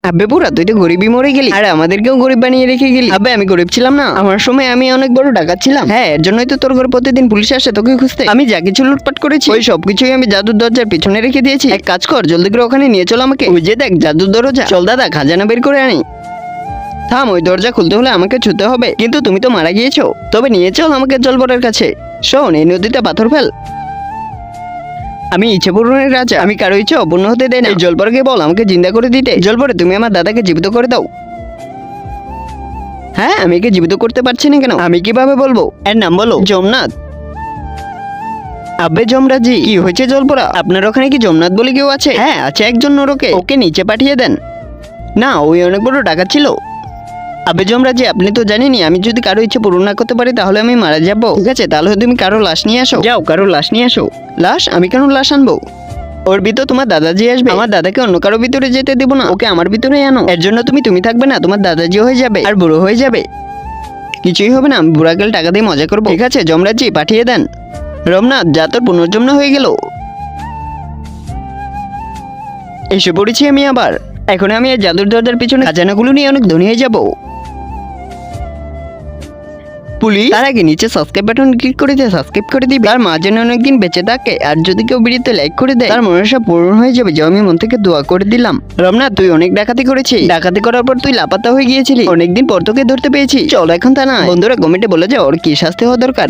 আব্বে পুরা তুই তো গরিবই মরে গেলি, আর আমাদেরকেও গরিব বানিয়ে রেখে গেলি। আব্বে আমি গরিব ছিলাম না, আমার সময় আমি অনেক বড় ডাকাত ছিলাম। হ্যাঁ, এর জন্যই তো তোর ঘরে প্রতিদিন পুলিশ আসে তোকে খুঁজতে। আমি যা কিছু লুটপাট করেছি ওই সবকিছুই আমি জাদুর দরজার পিছনে রেখে দিয়েছি। এক কাজ কর, জলদি করে ওখানে নিয়ে চল আমাকে। ওই যে দেখ জাদুর দরজা, চল দাদা খাজানা বের করে আনি। থাম, ওই দরজা খুলতে হলে আমাকে ছুতে হবে, কিন্তু তুমি তো মারা গিয়েছো। তবে নিয়ে চল আমাকে জলবরের কাছে। শোন, এই নদীতে পাথর ফেল। আমি ইচ্ছে পূরণের রাজা, আমি কারো ইচ্ছে অপূর্ণ হতে দেয় না। এই জলপরকে বল আমাকে জিন্দা করে দিতে। জলপরে তুমি আমার দাদাকে জীবিত করে দাও। হ্যাঁ, আমি একে জীবিত করতে পারছি না কেন? আমি কিভাবে বলবো? এর নাম বলো যমনাথ। আব্বে যমরাজি, কি হয়েছে জলপরা? আপনার ওখানে কি যমনাথ বলে কেউ আছে? হ্যাঁ আছে একজন নরকে, ওকে নিচে পাঠিয়ে দেন। না, ওই অনেক বড় ডাকাত ছিল। আবে যমরাজি, আপনি তো জানেনই আমি যদি কারো ইচ্ছে পূরণ না করতে পারি তাহলে আমি মারা যাব। ঠিক আছে, তাহলে তুমি কারো লাশ নিয়ে আসো। যাও, কারো লাশ নিয়ে আসো। লাশ? আমি কেন লাশ আনবো? ওর ভিতর তোমার দাদাজি আসবে। আমার দাদাকে অন্য কারো ভিতরে যেতে দেবো না, ওকে আমার ভিতরে আনো। এর জন্য তুমি থাকবে না, তোমার দাদাজি হয়ে যাবে আর বুড়ো হয়ে যাবে। কিছুই হবে না, আমি বুড়াকেল টাকা দিয়ে মজা করবো। ঠিক আছে যমরাজি, পাঠিয়ে দেন। রমনাথ, যা তোর পুনর্জন্ম হয়ে গেল। এসে পড়েছি আমি আবার। এখন আমি এই জাদুর দরজার পিছনে খাজানাগুলো নিয়ে অনেক ধনী হয়ে যাব। পুলিশ, তার আগে নিচে সাবস্ক্রাইব বাটন ক্লিক করে দিয়ে সাবস্ক্রাইব করে দিবে। আর মা যেন অনেকদিন বেঁচে থাকে, আর যদি কেউ ভিডিওতে লাইক করে দেয় তার মনের সব পূরণ হয়ে যাবে, যে আমি মন থেকে দোয়া করে দিলাম। রমনা, তুই অনেক ডাকাতি করেছিস। ডাকাতি করার পর তুই লাপাত্তা হয়ে গিয়েছিলি, অনেকদিন পর তোকে ধরতে পেয়েছি। চল এখন তা না, বন্ধুরা কমেন্টে বলে যাও ওর কি শাস্তি হওয়া দরকার।